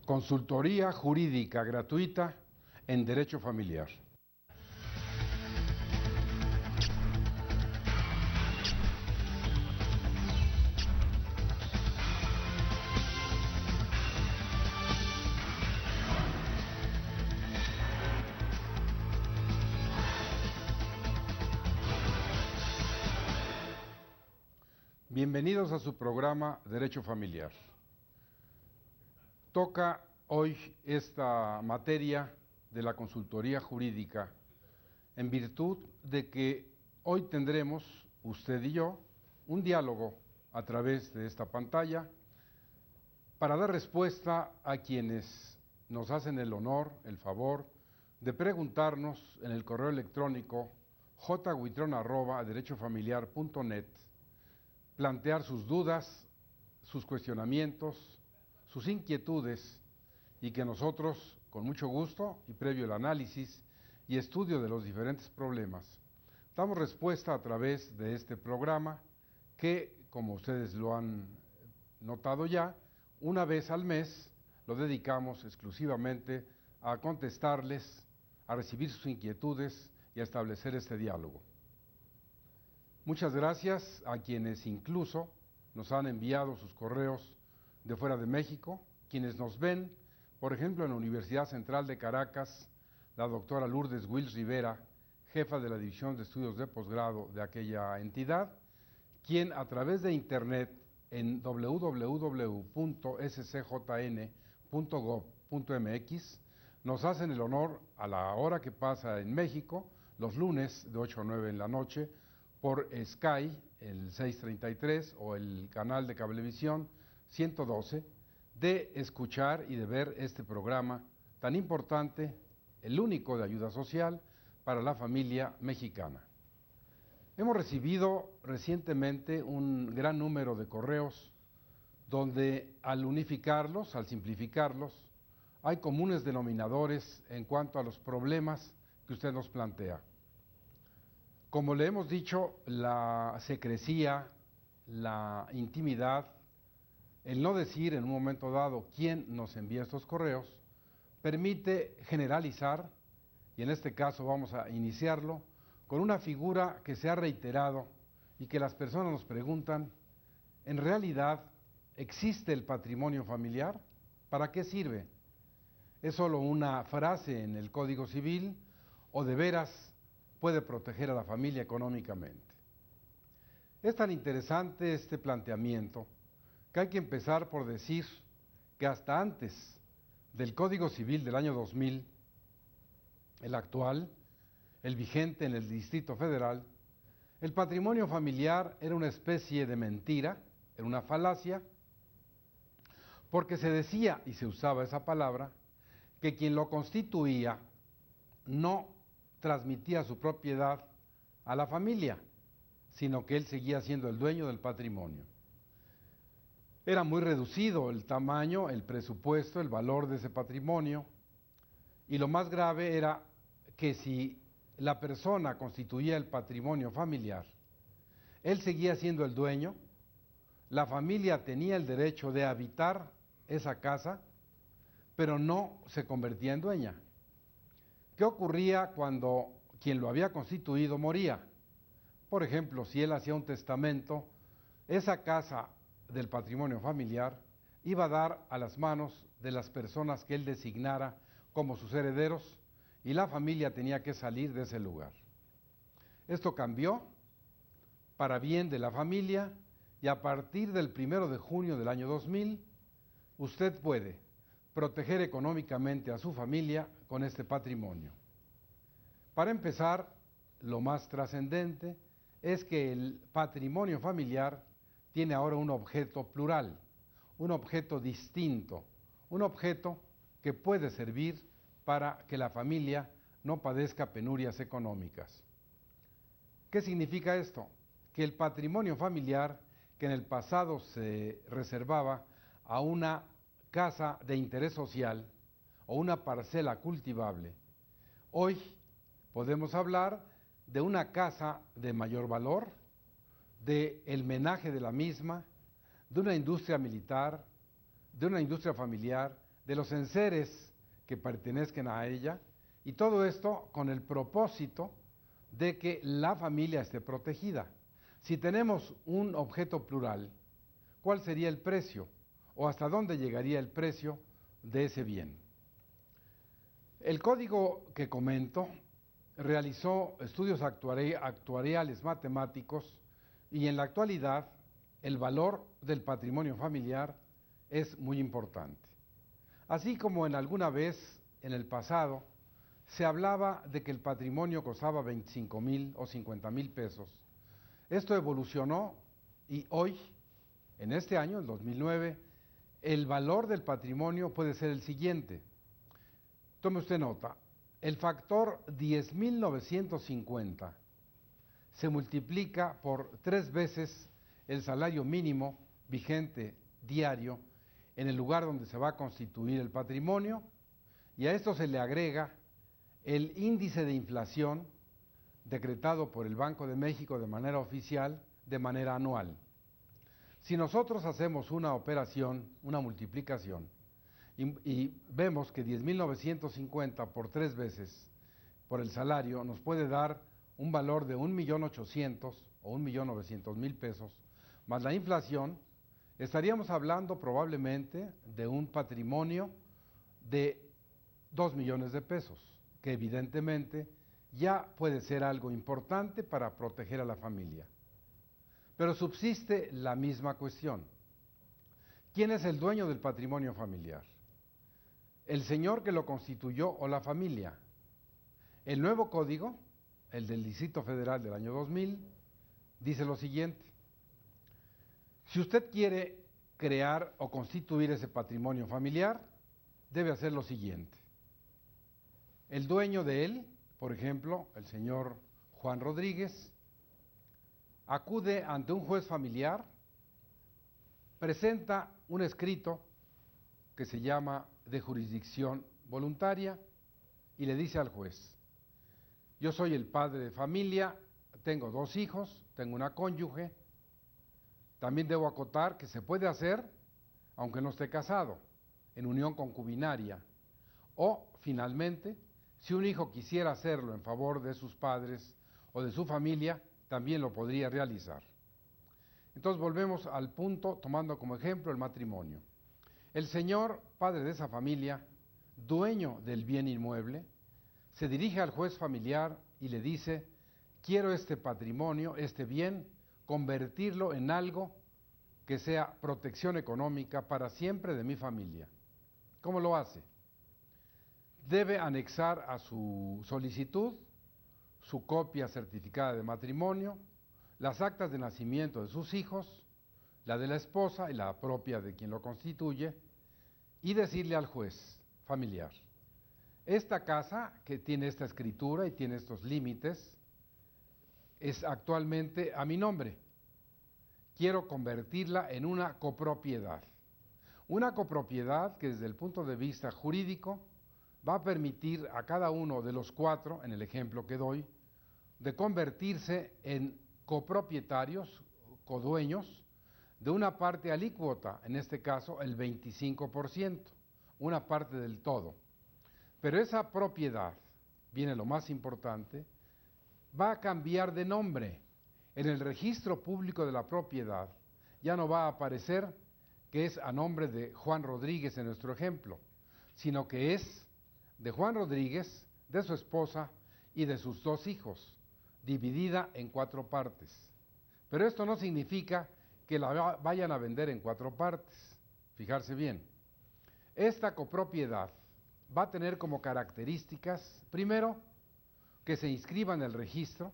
Consultoría jurídica gratuita en Derecho Familiar. Bienvenidos a su programa Derecho Familiar. Toca hoy esta materia de la consultoría jurídica en virtud de que hoy tendremos, usted y yo, un diálogo a través de esta pantalla para dar respuesta a quienes nos hacen el honor, el favor de preguntarnos en el correo electrónico jhuitron@derechofamiliar.net, plantear sus dudas, sus cuestionamientos, sus inquietudes, y que nosotros, con mucho gusto y previo el análisis y estudio de los diferentes problemas, damos respuesta a través de este programa que, como ustedes lo han notado ya, una vez al mes lo dedicamos exclusivamente a contestarles, a recibir sus inquietudes y a establecer este diálogo. Muchas gracias a quienes incluso nos han enviado sus correos de fuera de México, quienes nos ven, por ejemplo, en la Universidad Central de Caracas, la doctora Lourdes Wills Rivera, jefa de la División de Estudios de Posgrado de aquella entidad, quien a través de internet en www.scjn.gov.mx nos hacen el honor a la hora que pasa en México, los lunes de 8 a 9 en la noche, por Sky, el 633, o el canal de Cablevisión 112, de escuchar y de ver este programa tan importante, el único de ayuda social para la familia mexicana. Hemos recibido recientemente un gran número de correos donde al unificarlos, al simplificarlos, hay comunes denominadores en cuanto a los problemas que usted nos plantea. Como le hemos dicho, la secrecía, la intimidad, el no decir en un momento dado quién nos envía estos correos, permite generalizar, y en este caso vamos a iniciarlo, con una figura que se ha reiterado y que las personas nos preguntan: ¿en realidad existe el patrimonio familiar? ¿Para qué sirve? ¿Es solo una frase en el Código Civil o de veras puede proteger a la familia económicamente? Es tan interesante este planteamiento que hay que empezar por decir que hasta antes del Código Civil del año 2000, el actual, el vigente en el Distrito Federal, el patrimonio familiar era una especie de mentira, era una falacia, porque se decía, y se usaba esa palabra, que quien lo constituía no transmitía su propiedad a la familia, sino que él seguía siendo el dueño del patrimonio. Era muy reducido el tamaño, el presupuesto, el valor de ese patrimonio, y lo más grave era que si la persona constituía el patrimonio familiar, él seguía siendo el dueño, la familia tenía el derecho de habitar esa casa, pero no se convertía en dueña. ¿Qué ocurría cuando quien lo había constituido moría? Por ejemplo, si él hacía un testamento, esa casa del patrimonio familiar iba a dar a las manos de las personas que él designara como sus herederos, y la familia tenía que salir de ese lugar. Esto cambió para bien de la familia, y a partir del 1 de junio del año 2000, usted puede proteger económicamente a su familia con este patrimonio. Para empezar, lo más trascendente es que el patrimonio familiar tiene ahora un objeto plural, un objeto distinto, un objeto que puede servir para que la familia no padezca penurias económicas. ¿Qué significa esto? Que el patrimonio familiar, que en el pasado se reservaba a una casa de interés social o una parcela cultivable, hoy podemos hablar de una casa de mayor valor, de el menaje de la misma, de una industria militar, de una industria familiar, de los enseres que pertenezcan a ella, y todo esto con el propósito de que la familia esté protegida. Si tenemos un objeto plural, ¿cuál sería el precio? ¿O hasta dónde llegaría el precio de ese bien? El código que comento realizó estudios actuariales matemáticos y en la actualidad el valor del patrimonio familiar es muy importante. Así como en alguna vez en el pasado se hablaba de que el patrimonio costaba 25,000 o 50,000 pesos, esto evolucionó y hoy, en este año, el 2009, el valor del patrimonio puede ser el siguiente. Tome usted nota, el factor 10,950 se multiplica por 3 veces el salario mínimo vigente diario en el lugar donde se va a constituir el patrimonio, y a esto se le agrega el índice de inflación decretado por el Banco de México de manera oficial, de manera anual. Si nosotros hacemos una operación, una multiplicación, y vemos que 10,950 por 3 veces por el salario nos puede dar un valor de 1,800,000 o 1,900,000 pesos, más la inflación, estaríamos hablando probablemente de un patrimonio de 2 millones de pesos, que evidentemente ya puede ser algo importante para proteger a la familia. Pero subsiste la misma cuestión. ¿Quién es el dueño del patrimonio familiar? ¿El señor que lo constituyó o la familia? El nuevo código, el del Distrito Federal del año 2000, dice lo siguiente: si usted quiere crear o constituir ese patrimonio familiar, debe hacer lo siguiente. El dueño de él, por ejemplo, el señor Juan Rodríguez, acude ante un juez familiar, presenta un escrito que se llama de jurisdicción voluntaria y le dice al juez: yo soy el padre de familia, tengo 2 hijos, tengo una cónyuge. También debo acotar que se puede hacer, aunque no esté casado, en unión concubinaria. O, finalmente, si un hijo quisiera hacerlo en favor de sus padres o de su familia, también lo podría realizar. Entonces volvemos al punto, tomando como ejemplo el matrimonio. El señor, padre de esa familia, dueño del bien inmueble, se dirige al juez familiar y le dice: quiero este patrimonio, este bien, convertirlo en algo que sea protección económica para siempre de mi familia. ¿Cómo lo hace? Debe anexar a su solicitud su copia certificada de matrimonio, las actas de nacimiento de sus hijos, la de la esposa y la propia de quien lo constituye, y decirle al juez familiar: esta casa que tiene esta escritura y tiene estos límites es actualmente a mi nombre. Quiero convertirla en una copropiedad. Una copropiedad que desde el punto de vista jurídico va a permitir a cada uno de los 4, en el ejemplo que doy, de convertirse en copropietarios, codueños, de una parte alícuota, en este caso el 25%, una parte del todo. Pero esa propiedad, viene lo más importante, va a cambiar de nombre. En el registro público de la propiedad ya no va a aparecer que es a nombre de Juan Rodríguez en nuestro ejemplo, sino que es de Juan Rodríguez, de su esposa y de sus 2 hijos, dividida en 4 partes. Pero esto no significa que la vayan a vender en 4 partes. Fijarse bien, esta copropiedad va a tener como características, primero, que se inscriba en el registro,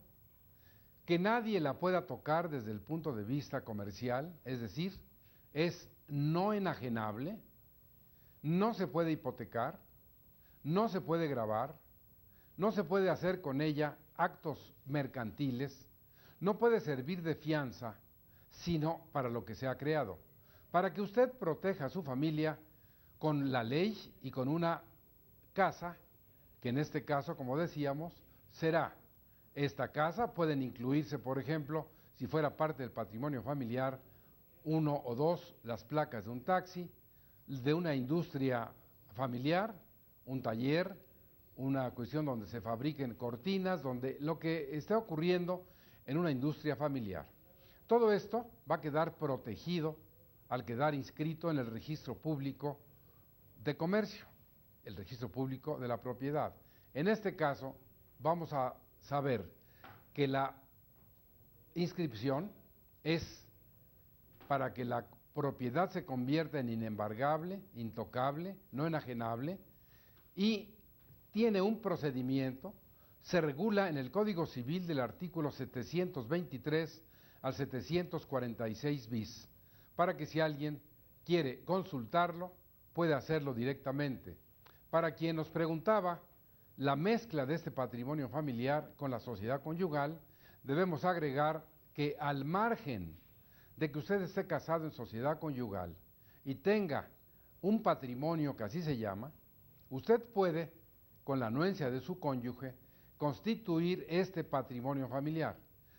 que nadie la pueda tocar desde el punto de vista comercial, es decir, es no enajenable, no se puede hipotecar, no se puede gravar, no se puede hacer con ella actos mercantiles, no puede servir de fianza, sino para lo que se ha creado, para que usted proteja a su familia con la ley y con una casa, que en este caso, como decíamos, será esta casa. Pueden incluirse, por ejemplo, si fuera parte del patrimonio familiar, 1 o 2 las placas de un taxi, de una industria familiar, un taller, una cuestión donde se fabriquen cortinas, donde lo que esté ocurriendo en una industria familiar. Todo esto va a quedar protegido al quedar inscrito en el registro público de comercio, el registro público de la propiedad. En este caso, vamos a saber que la inscripción es para que la propiedad se convierta en inembargable, intocable, no enajenable, y tiene un procedimiento, se regula en el Código Civil del artículo 723 al 746 bis, para que si alguien quiere consultarlo, puede hacerlo directamente. Para quien nos preguntaba la mezcla de este patrimonio familiar con la sociedad conyugal, debemos agregar que al margen de que usted esté casado en sociedad conyugal y tenga un patrimonio que así se llama, usted puede, con la anuencia de su cónyuge, constituir este patrimonio familiar.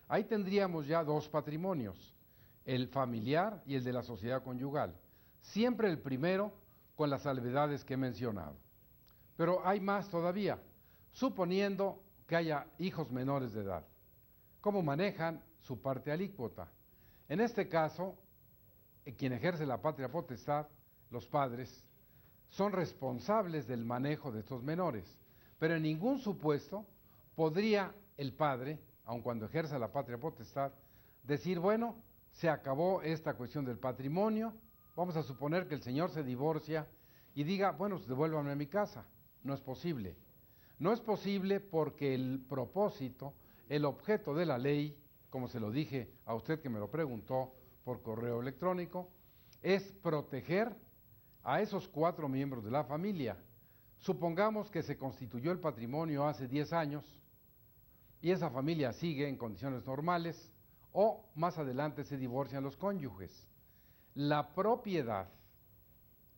Ahí tendríamos ya dos patrimonios, el familiar y el de la sociedad conyugal. Siempre el primero con las salvedades que he mencionado. Pero hay más todavía, suponiendo que haya hijos menores de edad. ¿Cómo manejan su parte alícuota? En este caso, quien ejerce la patria potestad, los padres, son responsables del manejo de estos menores, pero en ningún supuesto podría el padre, aun cuando ejerza la patria potestad, decir, bueno, se acabó esta cuestión del patrimonio, vamos a suponer que el señor se divorcia y diga, bueno, devuélvanme a mi casa. No es posible. No es posible porque el propósito, el objeto de la ley, como se lo dije a usted que me lo preguntó por correo electrónico, es proteger a esos 4 miembros de la familia. Supongamos que se constituyó el patrimonio hace 10 años y esa familia sigue en condiciones normales o más adelante se divorcian los cónyuges. La propiedad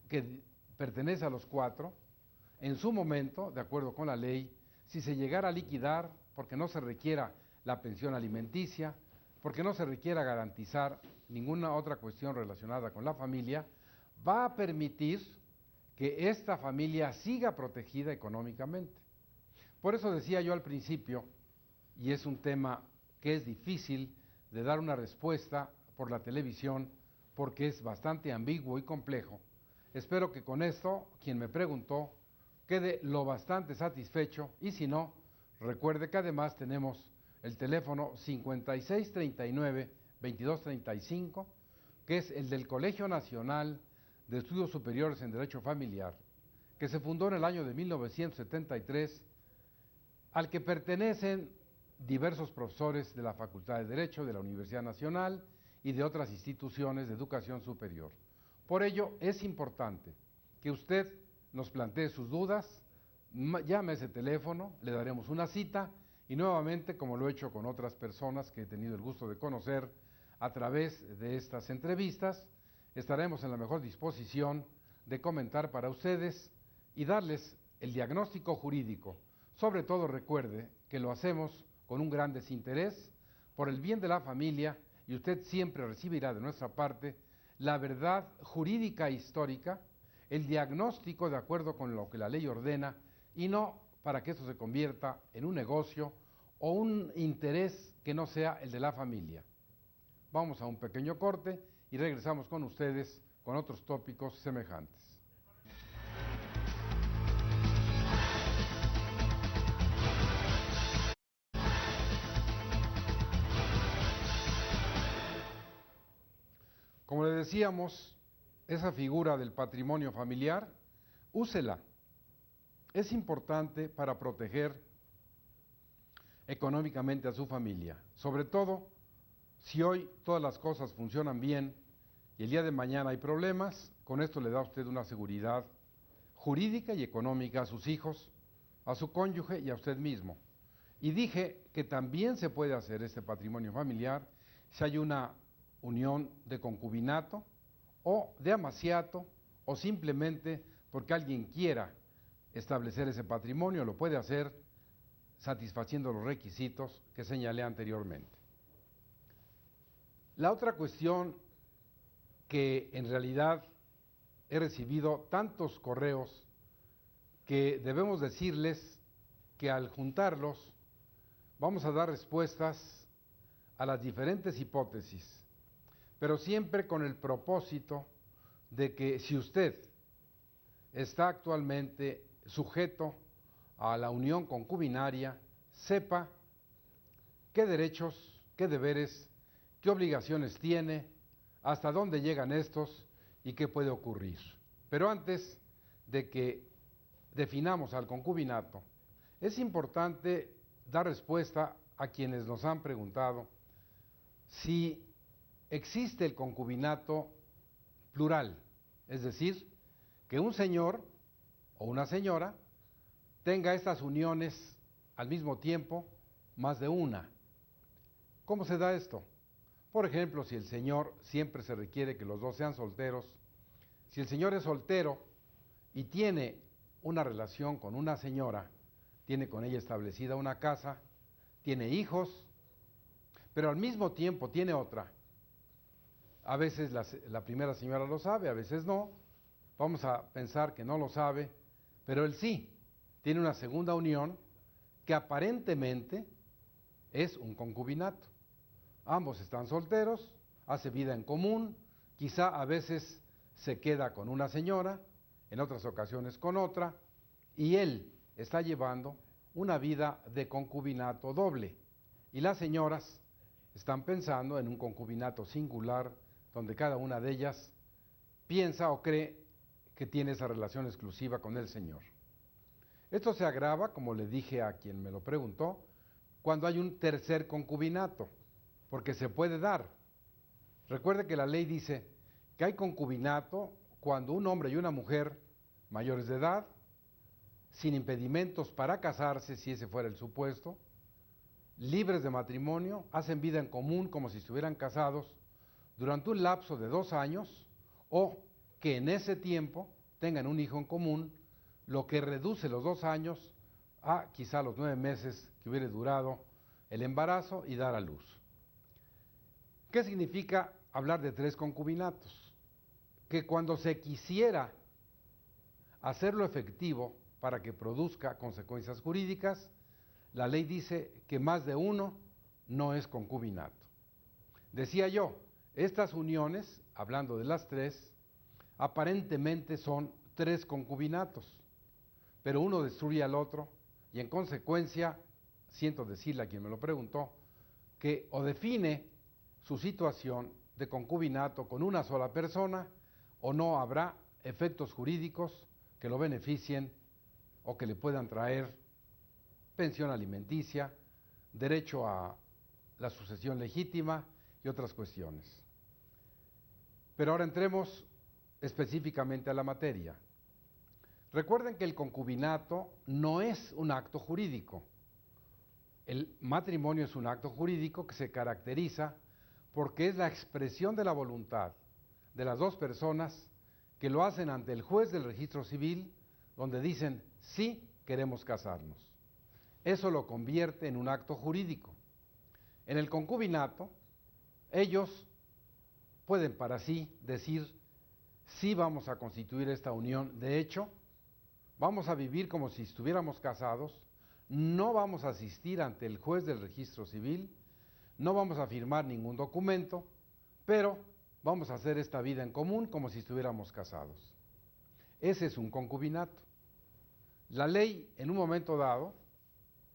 que pertenece a los 4, en su momento, de acuerdo con la ley, si se llegara a liquidar porque no se requiera la pensión alimenticia, porque no se requiera garantizar ninguna otra cuestión relacionada con la familia, va a permitir que esta familia siga protegida económicamente. Por eso decía yo al principio, y es un tema que es difícil de dar una respuesta por la televisión, porque es bastante ambiguo y complejo. Espero que con esto, quien me preguntó, quede lo bastante satisfecho, y si no, recuerde que además tenemos el teléfono 5639-2235, que es el del Colegio Nacional de Estudios Superiores en Derecho Familiar, que se fundó en el año de 1973, al que pertenecen diversos profesores de la Facultad de Derecho de la Universidad Nacional y de otras instituciones de educación superior. Por ello, es importante que usted nos plantee sus dudas, llame a ese teléfono, le daremos una cita y nuevamente, como lo he hecho con otras personas que he tenido el gusto de conocer a través de estas entrevistas, estaremos en la mejor disposición de comentar para ustedes y darles el diagnóstico jurídico. Sobre todo recuerde que lo hacemos con un gran desinterés por el bien de la familia y usted siempre recibirá de nuestra parte la verdad jurídica e histórica, el diagnóstico de acuerdo con lo que la ley ordena y no para que esto se convierta en un negocio o un interés que no sea el de la familia. Vamos a un pequeño corte y regresamos con ustedes con otros tópicos semejantes. Como le decíamos, esa figura del patrimonio familiar, úsela. Es importante para proteger económicamente a su familia, sobre todo si hoy todas las cosas funcionan bien y el día de mañana hay problemas, con esto le da a usted una seguridad jurídica y económica a sus hijos, a su cónyuge y a usted mismo. Y dije que también se puede hacer este patrimonio familiar si hay una unión de concubinato o de amaciato o simplemente porque alguien quiera establecer ese patrimonio, lo puede hacer satisfaciendo los requisitos que señalé anteriormente. La otra cuestión que en realidad he recibido tantos correos que debemos decirles que al juntarlos vamos a dar respuestas a las diferentes hipótesis, pero siempre con el propósito de que si usted está actualmente sujeto a la unión concubinaria, sepa qué derechos, qué deberes, qué obligaciones tiene, hasta dónde llegan estos y qué puede ocurrir. Pero antes de que definamos al concubinato, es importante dar respuesta a quienes nos han preguntado si existe el concubinato plural, es decir, que un señor o una señora tenga estas uniones al mismo tiempo, más de una. ¿Cómo se da esto? Por ejemplo, si el señor, siempre se requiere que los dos sean solteros, si el señor es soltero y tiene una relación con una señora, tiene con ella establecida una casa, tiene hijos, pero al mismo tiempo tiene otra. A veces la primera señora lo sabe, a veces no. Vamos a pensar que no lo sabe, pero él sí. Tiene una segunda unión que aparentemente es un concubinato. Ambos están solteros, hace vida en común, quizá a veces se queda con una señora, en otras ocasiones con otra, y él está llevando una vida de concubinato doble. Y las señoras están pensando en un concubinato singular, donde cada una de ellas piensa o cree que tiene esa relación exclusiva con el Señor. Esto se agrava, como le dije a quien me lo preguntó, cuando hay un tercer concubinato, porque se puede dar. Recuerde que la ley dice que hay concubinato cuando un hombre y una mujer mayores de edad, sin impedimentos para casarse, si ese fuera el supuesto, libres de matrimonio, hacen vida en común como si estuvieran casados durante un lapso de 2 años, o que en ese tiempo tengan un hijo en común, lo que reduce los 2 años a quizá los 9 meses que hubiera durado el embarazo y dar a luz. ¿Qué significa hablar de 3 concubinatos? Que cuando se quisiera hacerlo efectivo para que produzca consecuencias jurídicas, la ley dice que más de uno no es concubinato. Decía yo, estas uniones, hablando de las 3, aparentemente son 3 concubinatos, pero uno destruye al otro y en consecuencia, siento decirle a quien me lo preguntó, que o define su situación de concubinato con una sola persona o no habrá efectos jurídicos que lo beneficien o que le puedan traer pensión alimenticia, derecho a la sucesión legítima y otras cuestiones. Pero ahora entremos específicamente a la materia. Recuerden que el concubinato no es un acto jurídico. El matrimonio es un acto jurídico que se caracteriza porque es la expresión de la voluntad de las 2 personas que lo hacen ante el juez del registro civil, donde dicen, sí, queremos casarnos. Eso lo convierte en un acto jurídico. En el concubinato, ellos pueden para sí decir, sí vamos a constituir esta unión, de hecho, vamos a vivir como si estuviéramos casados, no vamos a asistir ante el juez del registro civil, no vamos a firmar ningún documento, pero vamos a hacer esta vida en común como si estuviéramos casados. Ese es un concubinato. La ley, en un momento dado,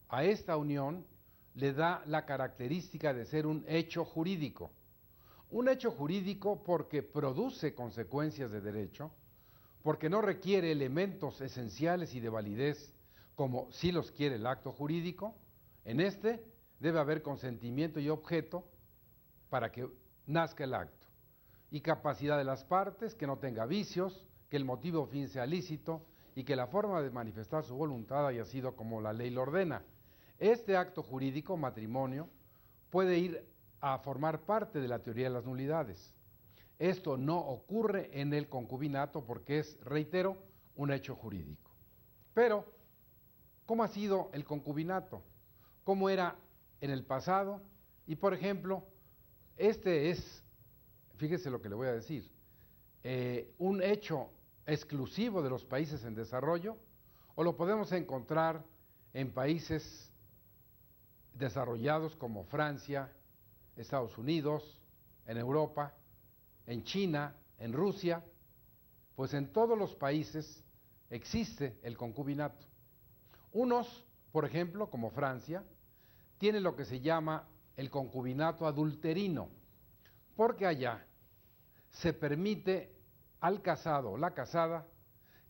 a esta unión le da la característica de ser un hecho jurídico. Un hecho jurídico porque produce consecuencias de derecho, porque no requiere elementos esenciales y de validez como sí los quiere el acto jurídico. En este debe haber consentimiento y objeto para que nazca el acto, y capacidad de las partes, que no tenga vicios, que el motivo fin sea lícito y que la forma de manifestar su voluntad haya sido como la ley lo ordena. Este acto jurídico, matrimonio, puede ir a formar parte de la teoría de las nulidades. Esto no ocurre en el concubinato porque es, reitero, un hecho jurídico. Pero, ¿cómo ha sido el concubinato? ¿Cómo era en el pasado? Y, por ejemplo, este es, fíjese lo que le voy a decir, un hecho exclusivo de los países en desarrollo, o lo podemos encontrar en países desarrollados como Francia, Estados Unidos, en Europa, en China, en Rusia, pues en todos los países existe el concubinato. Unos, por ejemplo, como Francia, tienen lo que se llama el concubinato adulterino, porque allá se permite al casado o la casada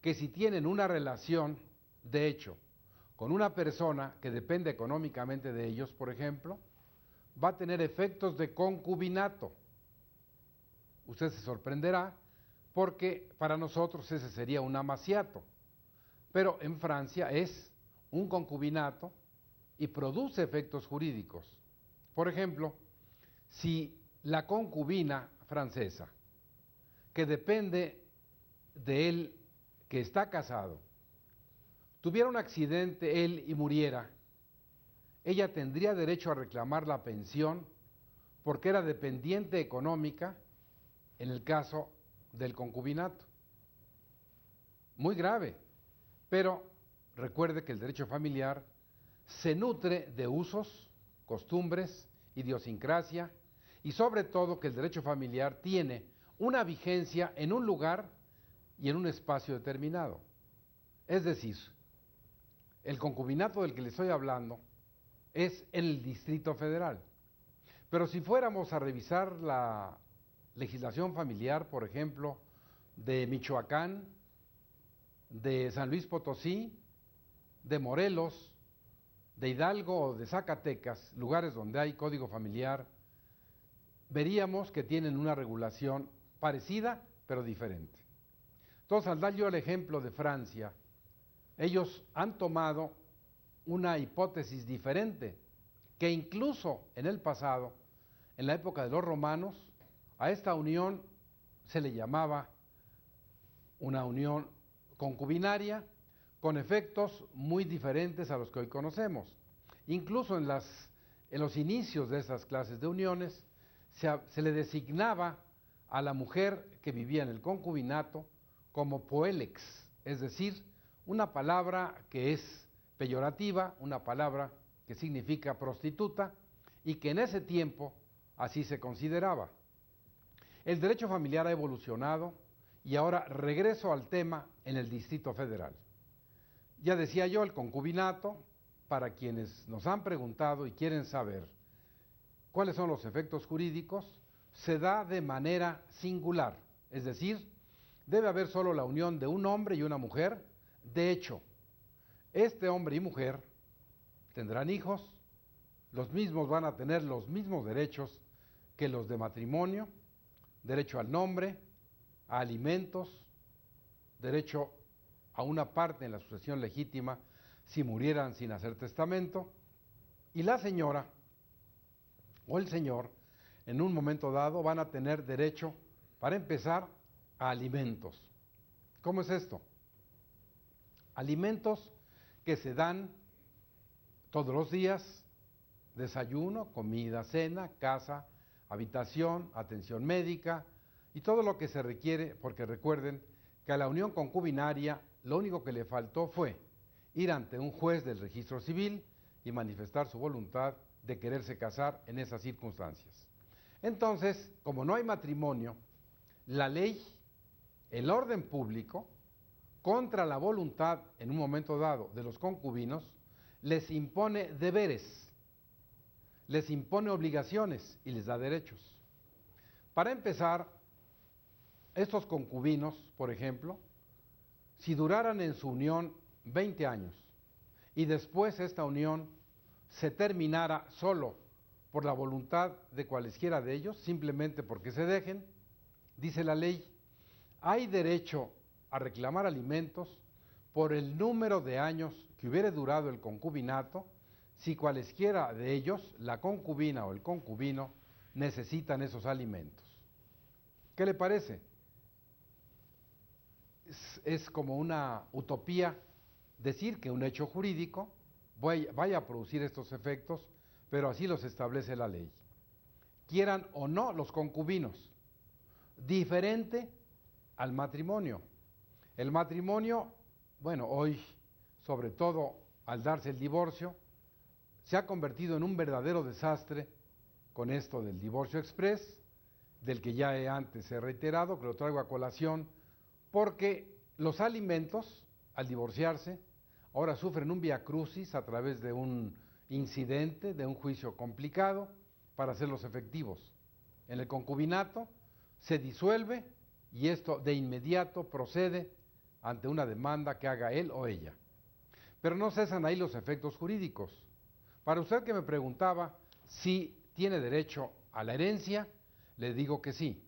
que si tienen una relación, de hecho, con una persona que depende económicamente de ellos, por ejemplo, va a tener efectos de concubinato. Usted se sorprenderá porque para nosotros ese sería un amaciato, pero en Francia es un concubinato y produce efectos jurídicos. Por ejemplo, si la concubina francesa, que depende de él, que está casado, tuviera un accidente él y muriera, ella tendría derecho a reclamar la pensión porque era dependiente económica en el caso del concubinato. Muy grave, pero recuerde que el derecho familiar se nutre de usos, costumbres, idiosincrasia y sobre todo que el derecho familiar tiene una vigencia en un lugar y en un espacio determinado. Es decir, el concubinato del que le estoy hablando es en el Distrito Federal. Pero si fuéramos a revisar la legislación familiar, por ejemplo, de Michoacán, de San Luis Potosí, de Morelos, de Hidalgo o de Zacatecas, lugares donde hay código familiar, veríamos que tienen una regulación parecida pero diferente. Entonces, al dar yo el ejemplo de Francia, ellos han tomado una hipótesis diferente, que incluso en el pasado, en la época de los romanos, a esta unión se le llamaba una unión concubinaria con efectos muy diferentes a los que hoy conocemos. Incluso en los inicios de esas clases de uniones se le designaba a la mujer que vivía en el concubinato como poélex, es decir, una palabra que es peyorativa, una palabra que significa prostituta y que en ese tiempo así se consideraba. El derecho familiar ha evolucionado y ahora regreso al tema en el Distrito Federal. Ya decía yo, el concubinato, para quienes nos han preguntado y quieren saber cuáles son los efectos jurídicos, se da de manera singular, es decir, debe haber solo la unión de un hombre y una mujer. De hecho, este hombre y mujer tendrán hijos, los mismos van a tener los mismos derechos que los de matrimonio, derecho al nombre, a alimentos, derecho a una parte en la sucesión legítima si murieran sin hacer testamento, y la señora o el señor en un momento dado van a tener derecho, para empezar, a alimentos. ¿Cómo es esto? Alimentos que se dan todos los días: desayuno, comida, cena, casa, habitación, atención médica y todo lo que se requiere, porque recuerden que a la unión concubinaria lo único que le faltó fue ir ante un juez del registro civil y manifestar su voluntad de quererse casar en esas circunstancias. Entonces, como no hay matrimonio, la ley, el orden público, contra la voluntad en un momento dado de los concubinos, les impone deberes, les impone obligaciones y les da derechos. Para empezar, estos concubinos, por ejemplo, si duraran en su unión 20 años y después esta unión se terminara solo por la voluntad de cualesquiera de ellos, simplemente porque se dejen, dice la ley, hay derecho a reclamar alimentos por el número de años que hubiere durado el concubinato, si cualesquiera de ellos, la concubina o el concubino, necesitan esos alimentos. ¿Qué le parece? Es como una utopía decir que un hecho jurídico vaya a producir estos efectos, pero así los establece la ley. Quieran o no los concubinos, diferente al matrimonio. El matrimonio, bueno, hoy sobre todo al darse el divorcio, se ha convertido en un verdadero desastre con esto del divorcio exprés, del que ya antes he reiterado, que lo traigo a colación, porque los alimentos, al divorciarse, ahora sufren un viacrucis a través de un incidente, de un juicio complicado, para hacerlos efectivos. En el concubinato se disuelve y esto de inmediato procede ante una demanda que haga él o ella. Pero no cesan ahí los efectos jurídicos. Para usted que me preguntaba si tiene derecho a la herencia, le digo que sí.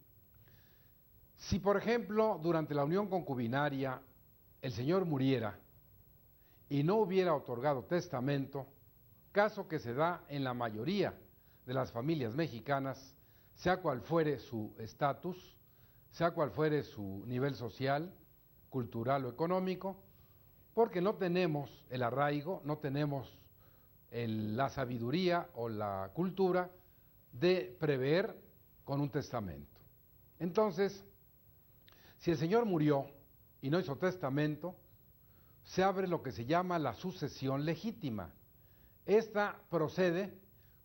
Si, por ejemplo, durante la unión concubinaria el señor muriera y no hubiera otorgado testamento, caso que se da en la mayoría de las familias mexicanas, sea cual fuere su estatus, sea cual fuere su nivel social, cultural o económico, porque no tenemos el arraigo, no tenemos la sabiduría o la cultura de prever con un testamento. Entonces, si el señor murió y no hizo testamento, se abre lo que se llama la sucesión legítima. Esta procede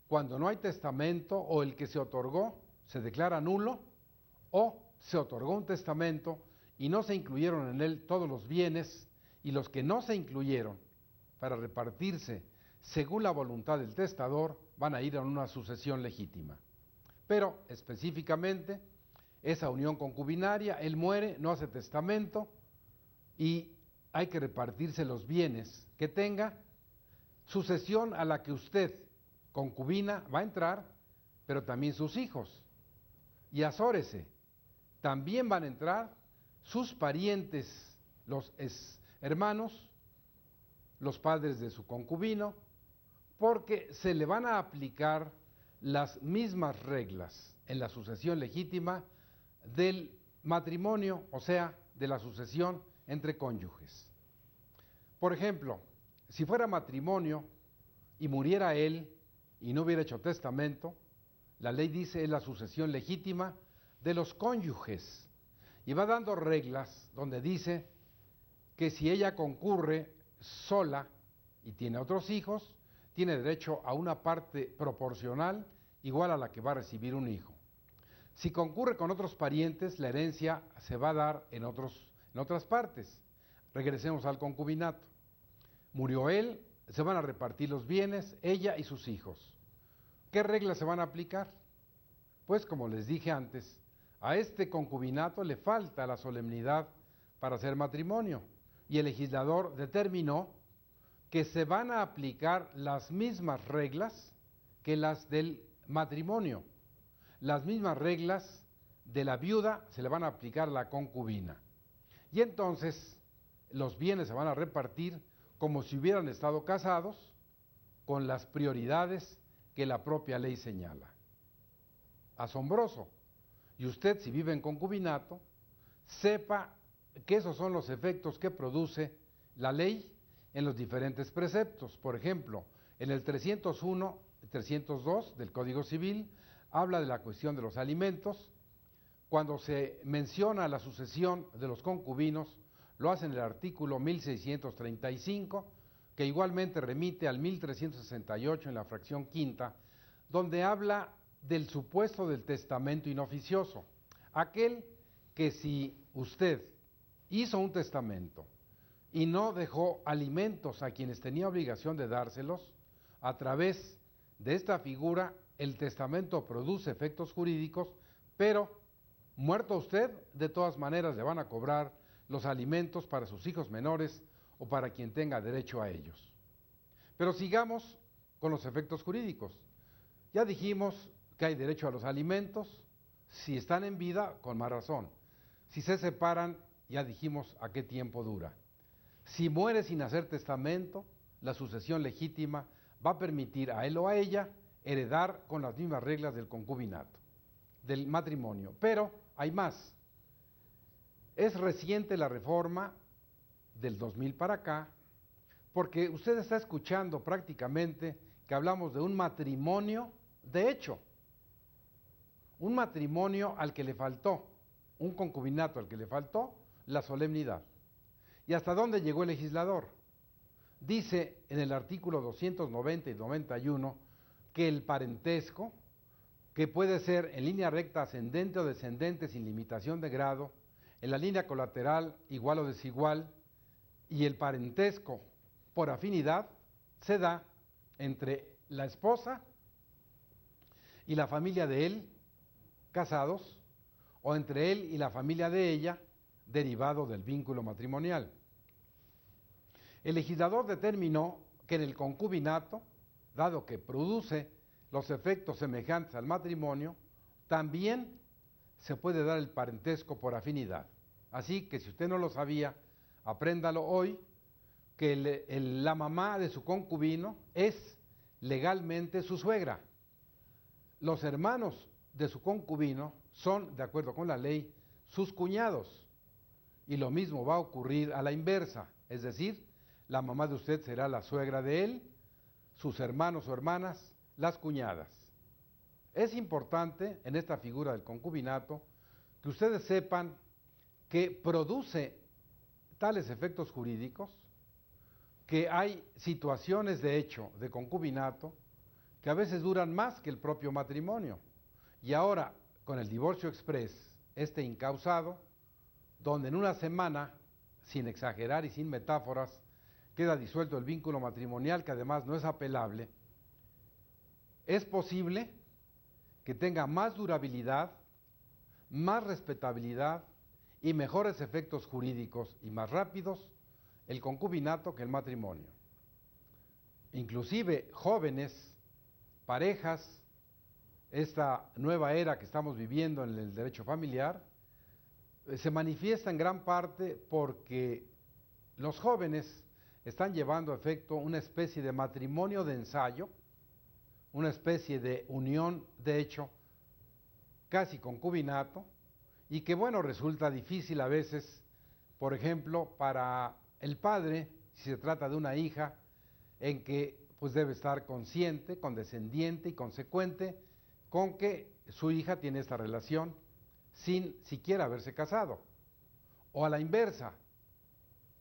cuando no hay testamento o el que se otorgó se declara nulo o se otorgó un testamento y no se incluyeron en él todos los bienes y los que no se incluyeron para repartirse según la voluntad del testador van a ir a una sucesión legítima. Pero específicamente esa unión concubinaria, él muere, no hace testamento y hay que repartirse los bienes que tenga, sucesión a la que usted, concubina, va a entrar, pero también sus hijos. Y azórese, también van a entrar sus parientes, los hermanos, los padres de su concubino, porque se le van a aplicar las mismas reglas en la sucesión legítima del matrimonio, o sea, de la sucesión entre cónyuges. Por ejemplo, si fuera matrimonio y muriera él y no hubiera hecho testamento, la ley dice es la sucesión legítima de los cónyuges y va dando reglas donde dice que si ella concurre sola y tiene otros hijos, tiene derecho a una parte proporcional igual a la que va a recibir un hijo. Si concurre con otros parientes, la herencia se va a dar en otras partes. Regresemos al concubinato. Murió él, se van a repartir los bienes, ella y sus hijos. ¿Qué reglas se van a aplicar? Pues como les dije antes, a este concubinato le falta la solemnidad para hacer matrimonio y el legislador determinó que se van a aplicar las mismas reglas que las del matrimonio. Las mismas reglas de la viuda se le van a aplicar a la concubina. Y entonces los bienes se van a repartir como si hubieran estado casados con las prioridades que la propia ley señala. Asombroso. Y usted, si vive en concubinato, sepa que esos son los efectos que produce la ley en los diferentes preceptos. Por ejemplo, en el 301, 302 del Código Civil habla de la cuestión de los alimentos. Cuando se menciona la sucesión de los concubinos, lo hace en el artículo 1635, que igualmente remite al 1368 en la fracción quinta, donde habla del supuesto del testamento inoficioso, aquel que si usted hizo un testamento y no dejó alimentos a quienes tenía obligación de dárselos, a través de esta figura el testamento produce efectos jurídicos, pero muerto usted, de todas maneras le van a cobrar los alimentos para sus hijos menores o para quien tenga derecho a ellos. Pero sigamos con los efectos jurídicos. Ya dijimos que hay derecho a los alimentos, si están en vida, con más razón. Si se separan, ya dijimos a qué tiempo dura. Si muere sin hacer testamento, la sucesión legítima va a permitir a él o a ella heredar con las mismas reglas del concubinato, del matrimonio. Pero hay más. Es reciente la reforma del 2000 para acá, porque usted está escuchando prácticamente que hablamos de un matrimonio de hecho, un matrimonio al que le faltó, un concubinato al que le faltó la solemnidad. ¿Y hasta dónde llegó el legislador? dice en el artículo 290 y 91 que el parentesco, que puede ser en línea recta ascendente o descendente sin limitación de grado, en la línea colateral igual o desigual, y el parentesco por afinidad se da entre la esposa y la familia de él, casados, o entre él y la familia de ella, derivado del vínculo matrimonial. El legislador determinó que en el concubinato, dado que produce los efectos semejantes al matrimonio, también se puede dar el parentesco por afinidad. Así que si usted no lo sabía, apréndalo hoy, que la mamá de su concubino es legalmente su suegra. Los hermanos de su concubino son, de acuerdo con la ley, sus cuñados. Y lo mismo va a ocurrir a la inversa, es decir, la mamá de usted será la suegra de él, sus hermanos o hermanas, las cuñadas. Es importante en esta figura del concubinato que ustedes sepan que produce tales efectos jurídicos, que hay situaciones de hecho de concubinato que a veces duran más que el propio matrimonio. Y ahora, con el divorcio express, este incausado, donde en una semana, sin exagerar y sin metáforas, queda disuelto el vínculo matrimonial, que además no es apelable, es posible que tenga más durabilidad, más respetabilidad y mejores efectos jurídicos y más rápidos el concubinato que el matrimonio. Inclusive jóvenes, parejas, esta nueva era que estamos viviendo en el derecho familiar, se manifiesta en gran parte porque los jóvenes están llevando a efecto una especie de matrimonio de ensayo, una especie de unión de hecho, casi concubinato, y que bueno, resulta difícil a veces, por ejemplo, para el padre, si se trata de una hija, en que pues debe estar consciente, condescendiente y consecuente con que su hija tiene esta relación sin siquiera haberse casado. O a la inversa,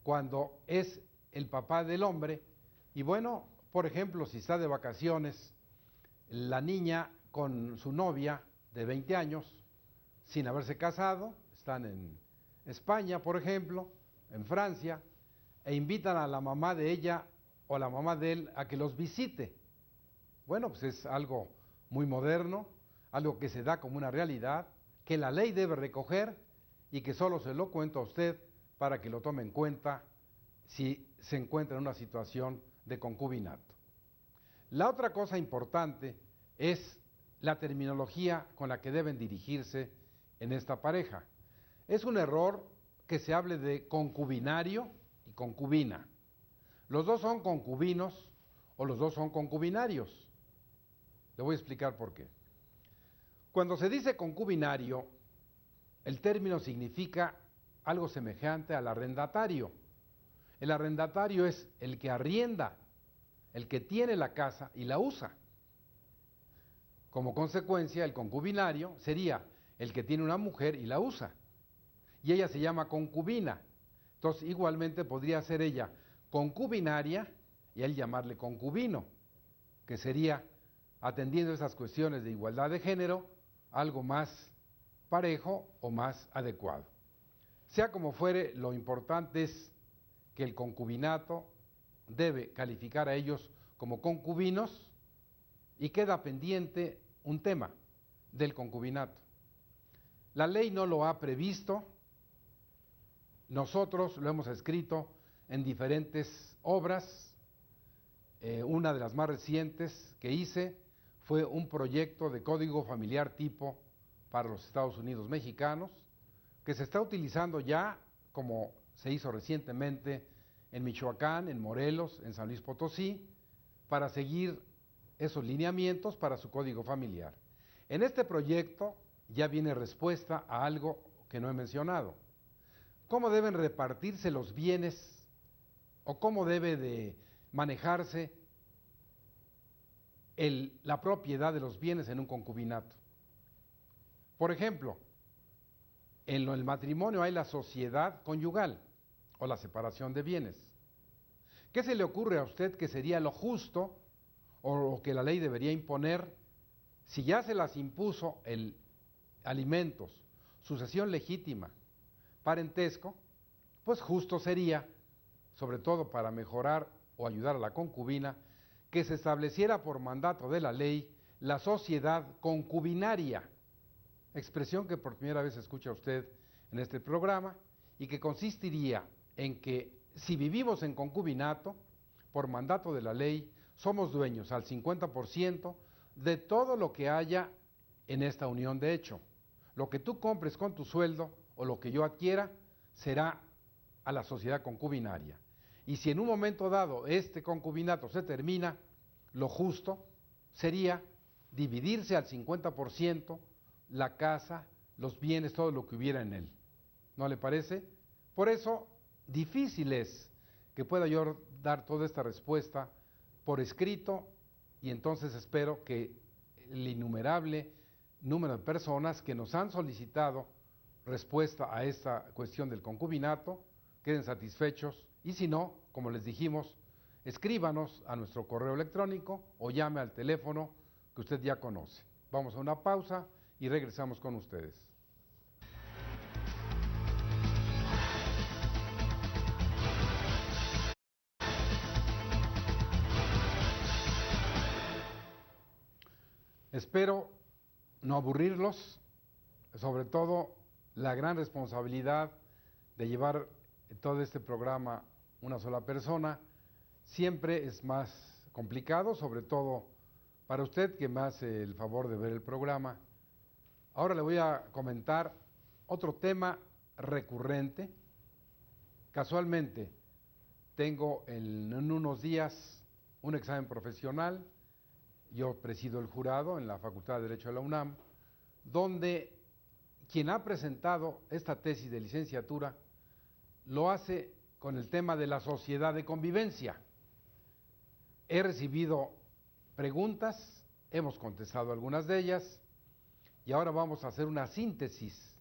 cuando es el papá del hombre, y bueno, por ejemplo, si está de vacaciones, la niña con su novia de 20 años, sin haberse casado, están en España, por ejemplo, en Francia, e invitan a la mamá de ella o a la mamá de él a que los visite. Bueno, pues es algo muy moderno, algo que se da como una realidad, que la ley debe recoger y que solo se lo cuento a usted para que lo tome en cuenta si se encuentra en una situación de concubinato. La otra cosa importante es la terminología con la que deben dirigirse en esta pareja. Es un error que se hable de concubinario y concubina. Los dos son concubinos o los dos son concubinarios. Le voy a explicar por qué. Cuando se dice concubinario, el término significa algo semejante al arrendatario. El arrendatario es el que arrienda, el que tiene la casa y la usa. Como consecuencia, el concubinario sería el que tiene una mujer y la usa. Y ella se llama concubina. Entonces, igualmente podría ser ella concubinaria y él llamarle concubino, que sería, atendiendo esas cuestiones de igualdad de género, algo más parejo o más adecuado. Sea como fuere, lo importante es que el concubinato debe calificar a ellos como concubinos y queda pendiente un tema del concubinato. La ley no lo ha previsto, nosotros lo hemos escrito en diferentes obras. Una de las más recientes que hice fue un proyecto de código familiar tipo para los Estados Unidos mexicanos, que se está utilizando ya, como se hizo recientemente en Michoacán, en Morelos, en San Luis Potosí, para seguir esos lineamientos para su código familiar. En este proyecto ya viene respuesta a algo que no he mencionado. ¿Cómo deben repartirse los bienes o cómo debe de manejarse la propiedad de los bienes en un concubinato? Por ejemplo, en el matrimonio hay la sociedad conyugal o la separación de bienes. ¿Qué se le ocurre a usted que sería lo justo o lo que la ley debería imponer si ya se las impuso el alimentos, sucesión legítima, parentesco? Pues justo sería, sobre todo para mejorar o ayudar a la concubina, que se estableciera por mandato de la ley la sociedad concubinaria, expresión que por primera vez escucha usted en este programa, y que consistiría en que si vivimos en concubinato, por mandato de la ley, somos dueños al 50% de todo lo que haya en esta unión de hecho. Lo que tú compres con tu sueldo o lo que yo adquiera será a la sociedad concubinaria. Y si en un momento dado este concubinato se termina, lo justo sería dividirse al 50% la casa, los bienes, todo lo que hubiera en él. ¿No le parece? Por eso, difícil es que pueda yo dar toda esta respuesta por escrito, y entonces espero que el innumerable número de personas que nos han solicitado respuesta a esta cuestión del concubinato queden satisfechos, y si no, como les dijimos, escríbanos a nuestro correo electrónico o llame al teléfono que usted ya conoce. Vamos a una pausa y regresamos con ustedes. Espero no aburrirlos, sobre todo la gran responsabilidad de llevar todo este programa una sola persona siempre es más complicado, sobre todo para usted que me hace el favor de ver el programa. Ahora le voy a comentar otro tema recurrente. Casualmente tengo en unos días un examen profesional. Yo presido el jurado en la Facultad de Derecho de la UNAM, donde quien ha presentado esta tesis de licenciatura lo hace con el tema de la sociedad de convivencia. He recibido preguntas, hemos contestado algunas de ellas, y ahora vamos a hacer una síntesis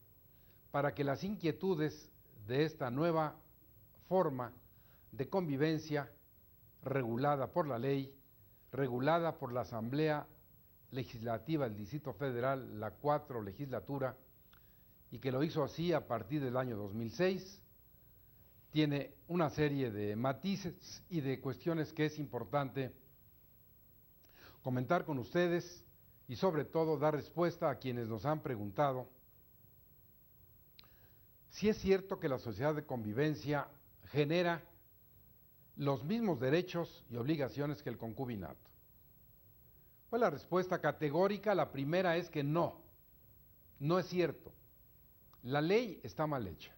para que las inquietudes de esta nueva forma de convivencia regulada por la ley, regulada por la Asamblea Legislativa del Distrito Federal, la 4 legislatura, y que lo hizo así a partir del año 2006, tiene una serie de matices y de cuestiones que es importante comentar con ustedes y sobre todo dar respuesta a quienes nos han preguntado si es cierto que la sociedad de convivencia genera los mismos derechos y obligaciones que el concubinato. Pues la respuesta categórica, la primera es que no es cierto. La ley está mal hecha.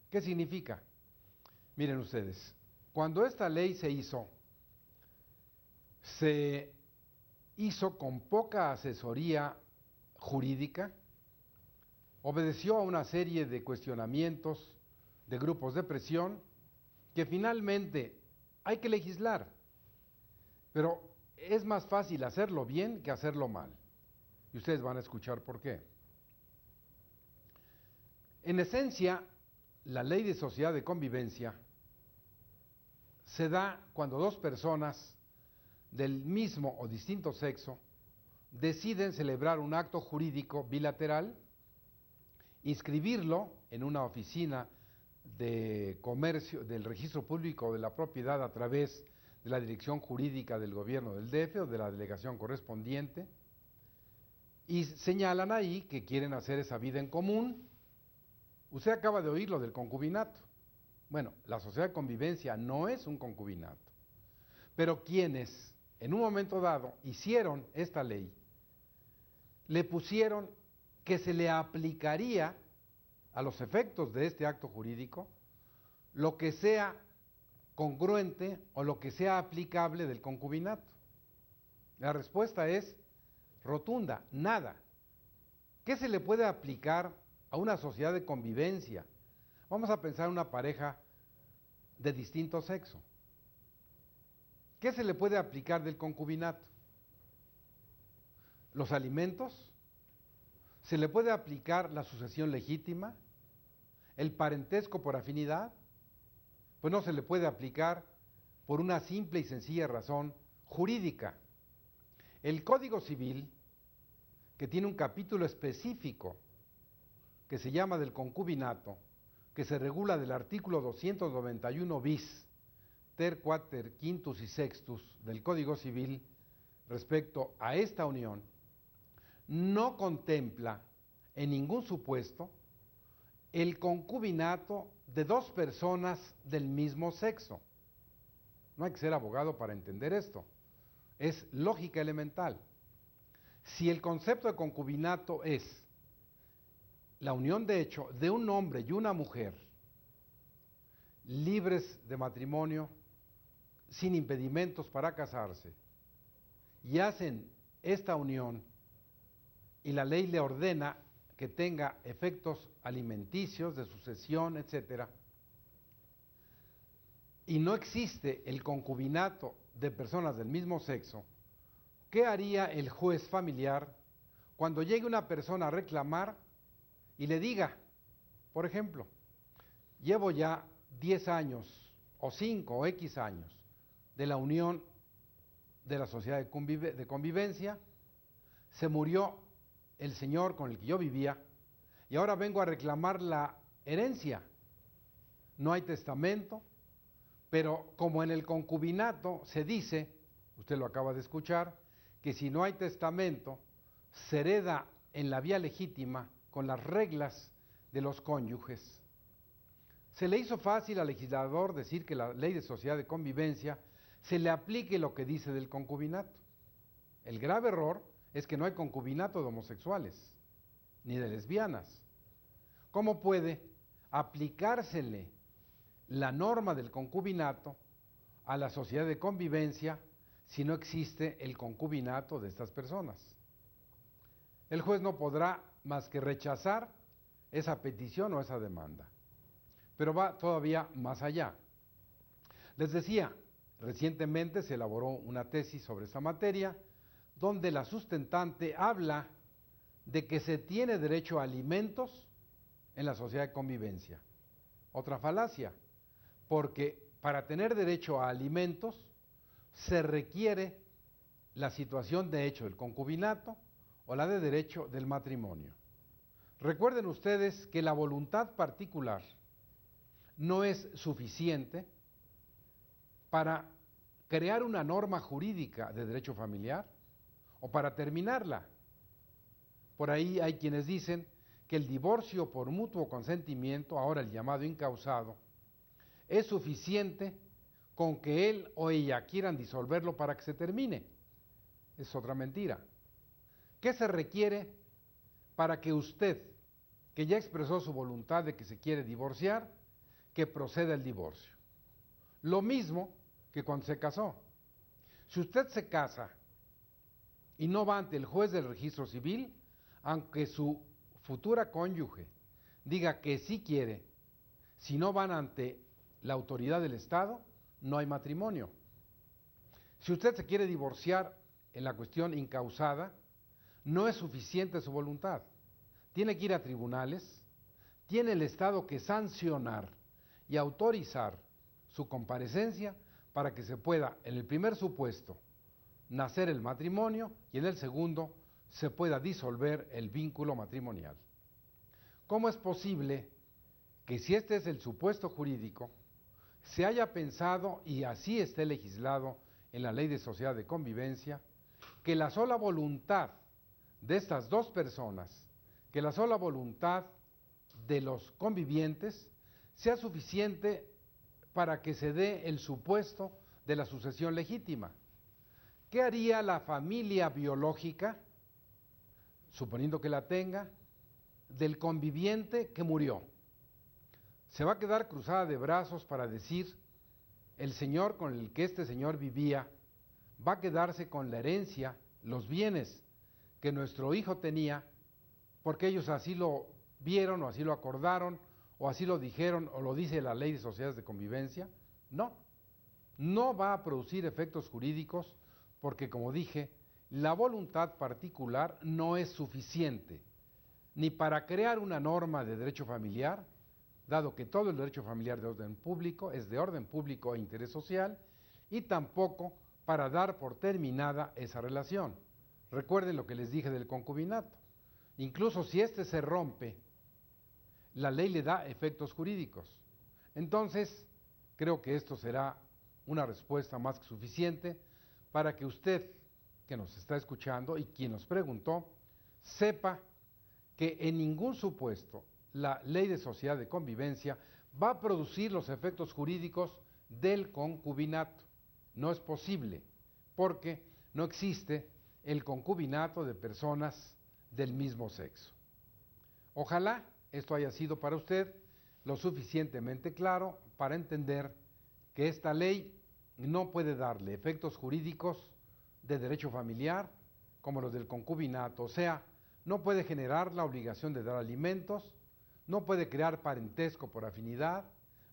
¿Qué significa? Miren ustedes, cuando esta ley se hizo con poca asesoría jurídica, obedeció a una serie de cuestionamientos de grupos de presión que finalmente hay que legislar, pero es más fácil hacerlo bien que hacerlo mal. Y ustedes van a escuchar por qué. En esencia, la ley de sociedad de convivencia se da cuando dos personas del mismo o distinto sexo deciden celebrar un acto jurídico bilateral, inscribirlo en una oficina de comercio del registro público de la propiedad a través de la dirección jurídica del gobierno del DF o de la delegación correspondiente, y señalan ahí que quieren hacer esa vida en común. Usted acaba de oír lo del concubinato. Bueno, la sociedad de convivencia no es un concubinato, pero quienes en un momento dado hicieron esta ley, le pusieron que se le aplicaría a los efectos de este acto jurídico lo que sea congruente o lo que sea aplicable del concubinato. La respuesta es rotunda, nada. ¿Qué se le puede aplicar a una sociedad de convivencia? Vamos a pensar en una pareja de distinto sexo. ¿Qué se le puede aplicar del concubinato? ¿Los alimentos? ¿Se le puede aplicar la sucesión legítima? ¿El parentesco por afinidad? Pues no se le puede aplicar por una simple y sencilla razón jurídica. El Código Civil, que tiene un capítulo específico que se llama del concubinato, que se regula del artículo 291 bis, ter, quater, quintus y sextus del Código Civil respecto a esta unión, no contempla en ningún supuesto el concubinato de dos personas del mismo sexo. No hay que ser abogado para entender esto. Es lógica elemental. Si el concepto de concubinato es la unión de hecho de un hombre y una mujer libres de matrimonio, sin impedimentos para casarse, y hacen esta unión y la ley le ordena que tenga efectos alimenticios, de sucesión, etcétera, y no existe el concubinato de personas del mismo sexo, ¿qué haría el juez familiar cuando llegue una persona a reclamar y le diga, por ejemplo, llevo ya 10 años o 5 o X años de la unión de la sociedad de convivencia, se murió el señor con el que yo vivía y ahora vengo a reclamar la herencia? No hay testamento, pero como en el concubinato se dice, usted lo acaba de escuchar, que si no hay testamento, se hereda en la vía legítima con las reglas de los cónyuges. Se le hizo fácil al legislador decir que la ley de sociedad de convivencia se le aplique lo que dice del concubinato. El grave error es que no hay concubinato de homosexuales, ni de lesbianas. ¿Cómo puede aplicársele la norma del concubinato a la sociedad de convivencia si no existe el concubinato de estas personas? El juez no podrá más que rechazar esa petición o esa demanda, pero va todavía más allá. Les decía, recientemente se elaboró una tesis sobre esta materia, donde la sustentante habla de que se tiene derecho a alimentos en la sociedad de convivencia. Otra falacia, porque para tener derecho a alimentos se requiere la situación de hecho del concubinato o la de derecho del matrimonio. Recuerden ustedes que la voluntad particular no es suficiente para crear una norma jurídica de derecho familiar o para terminarla. Por ahí hay quienes dicen que el divorcio por mutuo consentimiento, ahora el llamado incausado, es suficiente con que él o ella quieran disolverlo para que se termine. Es otra mentira. ¿Qué se requiere para que usted, que ya expresó su voluntad de que se quiere divorciar, que proceda el divorcio? Lo mismo que cuando se casó. Si usted se casa y no va ante el juez del registro civil, aunque su futura cónyuge diga que sí quiere, si no van ante la autoridad del Estado, no hay matrimonio. Si usted se quiere divorciar en la cuestión incausada, no es suficiente su voluntad. Tiene que ir a tribunales, tiene el Estado que sancionar y autorizar su comparecencia para que se pueda, en el primer supuesto, nacer el matrimonio y en el segundo se pueda disolver el vínculo matrimonial. ¿Cómo es posible que, si este es el supuesto jurídico, se haya pensado, y así esté legislado en la Ley de Sociedad de Convivencia, que la sola voluntad de estas dos personas, que la sola voluntad de los convivientes sea suficiente para que se dé el supuesto de la sucesión legítima? ¿Qué haría la familia biológica, suponiendo que la tenga, del conviviente que murió? ¿Se va a quedar cruzada de brazos para decir, el señor con el que este señor vivía va a quedarse con la herencia, los bienes que nuestro hijo tenía, porque ellos así lo vieron o así lo acordaron o así lo dijeron o lo dice la Ley de Sociedades de Convivencia? No, no va a producir efectos jurídicos porque, como dije, la voluntad particular no es suficiente ni para crear una norma de derecho familiar, dado que todo el derecho familiar de orden público es de orden público e interés social, y tampoco para dar por terminada esa relación. Recuerden lo que les dije del concubinato. Incluso si éste se rompe, la ley le da efectos jurídicos. Entonces, creo que esto será una respuesta más que suficiente para que usted, que nos está escuchando y quien nos preguntó, sepa que en ningún supuesto la ley de sociedad de convivencia va a producir los efectos jurídicos del concubinato. No es posible, porque no existe el concubinato de personas del mismo sexo. Ojalá esto haya sido para usted lo suficientemente claro para entender que esta ley no puede darle efectos jurídicos de derecho familiar como los del concubinato, o sea, no puede generar la obligación de dar alimentos, no puede crear parentesco por afinidad,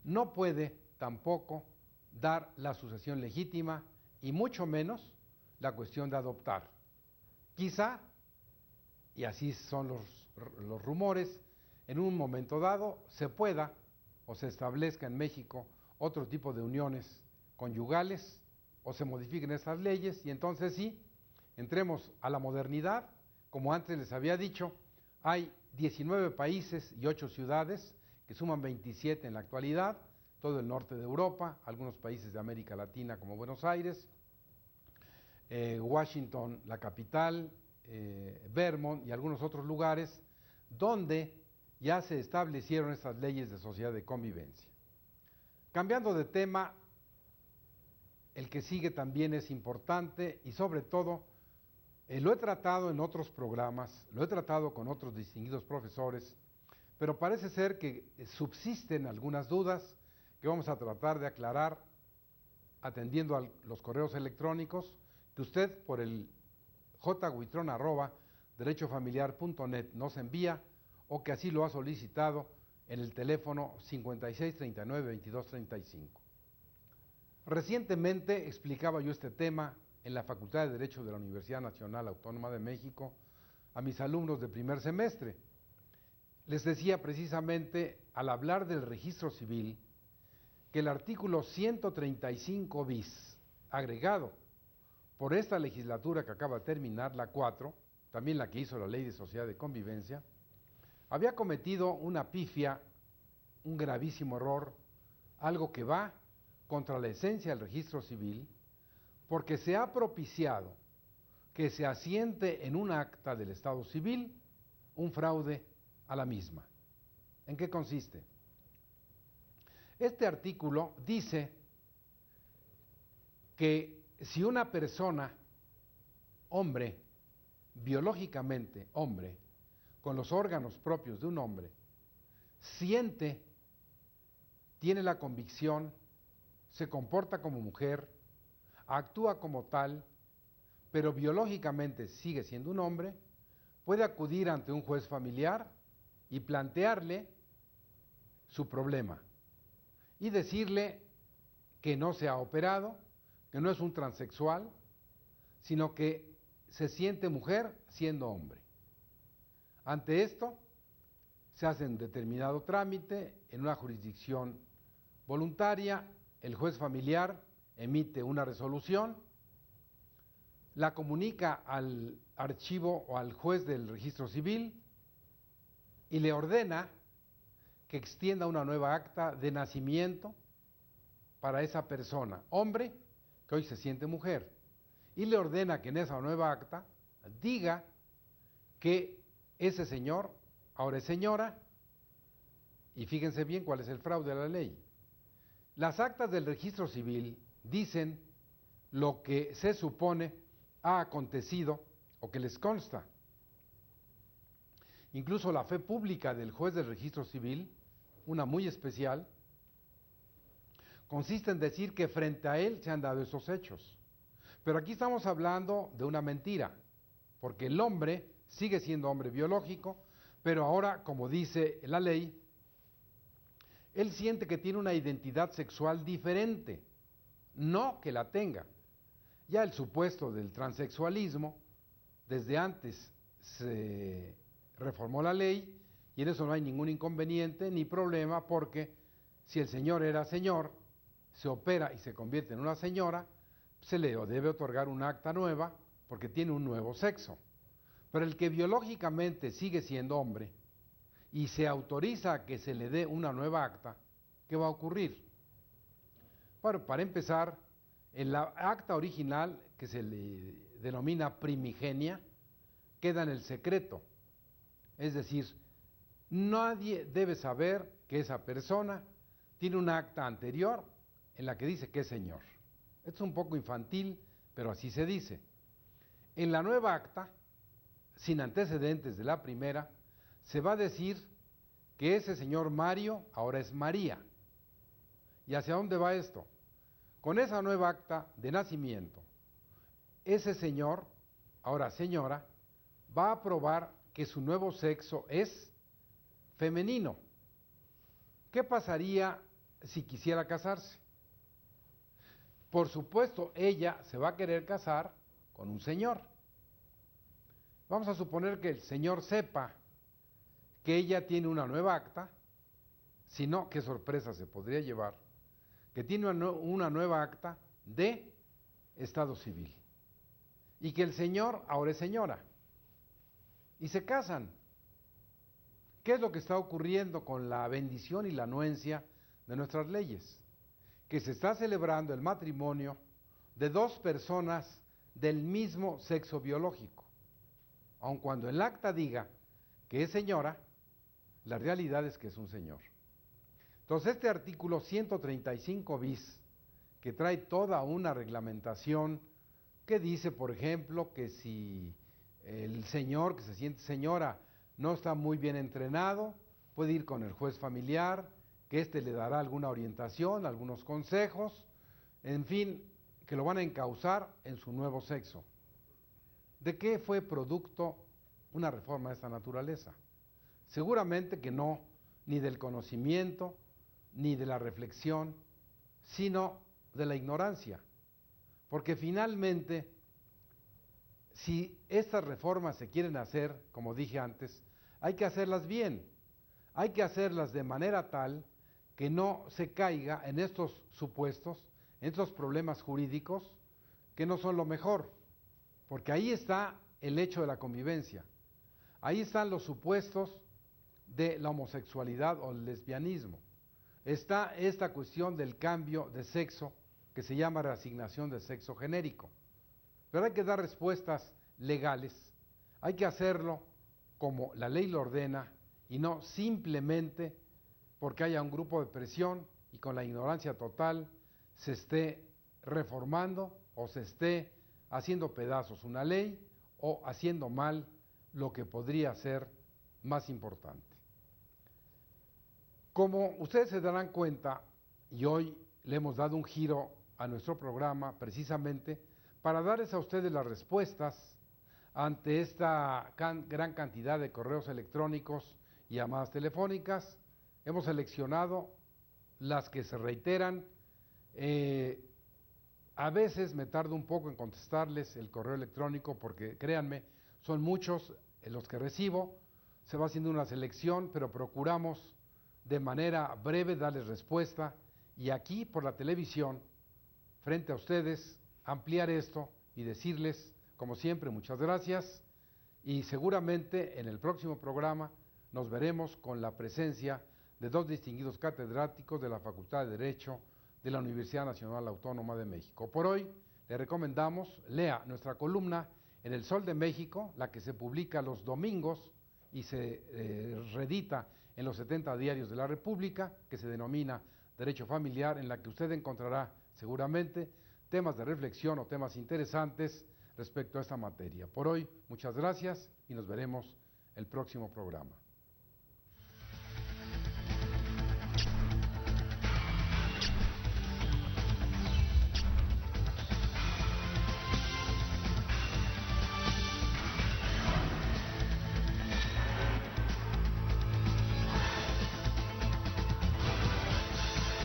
no puede tampoco dar la sucesión legítima y mucho menos la cuestión de adoptar. Quizá, y así son los rumores, en un momento dado se pueda o se establezca en México otro tipo de uniones conyugales o se modifiquen estas leyes y entonces sí, entremos a la modernidad. Como antes les había dicho, hay 19 países y 8 ciudades que suman 27 en la actualidad, todo el norte de Europa, algunos países de América Latina como Buenos Aires, Washington, la capital, Vermont y algunos otros lugares donde ya se establecieron estas leyes de sociedad de convivencia. Cambiando de tema, el que sigue también es importante y sobre todo lo he tratado en otros programas, lo he tratado con otros distinguidos profesores, pero parece ser que subsisten algunas dudas que vamos a tratar de aclarar atendiendo a los correos electrónicos que usted por el jhuitron@derechofamiliar.net nos envía o que así lo ha solicitado en el teléfono 5639-2235. Recientemente explicaba yo este tema en la Facultad de Derecho de la Universidad Nacional Autónoma de México a mis alumnos de primer semestre. Les decía precisamente al hablar del registro civil que el artículo 135 bis, agregado por esta legislatura que acaba de terminar, la 4, también la que hizo la Ley de Sociedad de Convivencia, había cometido una pifia, un gravísimo error, algo que va contra la esencia del registro civil, porque se ha propiciado que se asiente en un acta del Estado civil un fraude a la misma. ¿En qué consiste? Este artículo dice que si una persona, hombre, biológicamente hombre, con los órganos propios de un hombre, siente, tiene la convicción, se comporta como mujer, actúa como tal, pero biológicamente sigue siendo un hombre, puede acudir ante un juez familiar y plantearle su problema y decirle que no se ha operado, que no es un transexual, sino que se siente mujer siendo hombre. Ante esto, se hace un determinado trámite en una jurisdicción voluntaria, el juez familiar emite una resolución, la comunica al archivo o al juez del registro civil y le ordena que extienda una nueva acta de nacimiento para esa persona, hombre, que hoy se siente mujer, y le ordena que en esa nueva acta diga que ese señor ahora es señora, y fíjense bien cuál es el fraude a la ley. Las actas del registro civil dicen lo que se supone ha acontecido o que les consta. Incluso la fe pública del juez del registro civil, una muy especial, consiste en decir que frente a él se han dado esos hechos. Pero aquí estamos hablando de una mentira, porque el hombre sigue siendo hombre biológico, pero ahora, como dice la ley, él siente que tiene una identidad sexual diferente, no que la tenga. Ya el supuesto del transexualismo, desde antes se reformó la ley y en eso no hay ningún inconveniente ni problema, porque si el señor era señor se opera y se convierte en una señora, se le debe otorgar un acta nueva porque tiene un nuevo sexo. Pero el que biológicamente sigue siendo hombre y se autoriza que se le dé una nueva acta, ¿qué va a ocurrir? Bueno, para empezar, en la acta original, que se le denomina primigenia, queda en el secreto. Es decir, nadie debe saber que esa persona tiene una acta anterior en la que dice que es señor. Esto es un poco infantil, pero así se dice. En la nueva acta, sin antecedentes de la primera, se va a decir que ese señor Mario ahora es María. ¿Y hacia dónde va esto? Con esa nueva acta de nacimiento, ese señor, ahora señora, va a probar que su nuevo sexo es femenino. ¿Qué pasaría si quisiera casarse? Por supuesto, ella se va a querer casar con un señor. Vamos a suponer que el señor sepa que ella tiene una nueva acta, si no, qué sorpresa se podría llevar, que tiene una nueva acta de estado civil y que el señor ahora es señora y se casan. ¿Qué es lo que está ocurriendo con la bendición y la anuencia de nuestras leyes? Que se está celebrando el matrimonio de dos personas del mismo sexo biológico, aun cuando el acta diga que es señora, la realidad es que es un señor. Entonces este artículo 135 bis, que trae toda una reglamentación que dice, por ejemplo, que si el señor que se siente señora no está muy bien entrenado, puede ir con el juez familiar, que éste le dará alguna orientación, algunos consejos, en fin, que lo van a encauzar en su nuevo sexo. ¿De qué fue producto una reforma de esta naturaleza? Seguramente que no, ni del conocimiento, ni de la reflexión, sino de la ignorancia. Porque finalmente, si estas reformas se quieren hacer, como dije antes, hay que hacerlas bien, hay que hacerlas de manera tal que no se caiga en estos supuestos, en estos problemas jurídicos que no son lo mejor, porque ahí está el hecho de la convivencia, ahí están los supuestos de la homosexualidad o el lesbianismo, está esta cuestión del cambio de sexo que se llama reasignación de sexo genérico, pero hay que dar respuestas legales, hay que hacerlo como la ley lo ordena y no simplemente porque haya un grupo de presión y con la ignorancia total se esté reformando o se esté haciendo pedazos una ley o haciendo mal lo que podría ser más importante. Como ustedes se darán cuenta, y hoy le hemos dado un giro a nuestro programa precisamente para darles a ustedes las respuestas ante esta gran cantidad de correos electrónicos y llamadas telefónicas. Hemos seleccionado las que se reiteran. A veces me tardo un poco en contestarles el correo electrónico porque, créanme, son muchos los que recibo. Se va haciendo una selección, pero procuramos de manera breve darles respuesta y aquí por la televisión, frente a ustedes, ampliar esto y decirles, como siempre, muchas gracias y seguramente en el próximo programa nos veremos con la presencia de dos distinguidos catedráticos de la Facultad de Derecho de la Universidad Nacional Autónoma de México. Por hoy le recomendamos, lea nuestra columna en El Sol de México, la que se publica los domingos y se reedita en los 70 diarios de la República, que se denomina Derecho Familiar, en la que usted encontrará seguramente temas de reflexión o temas interesantes respecto a esta materia. Por hoy, muchas gracias y nos veremos el próximo programa.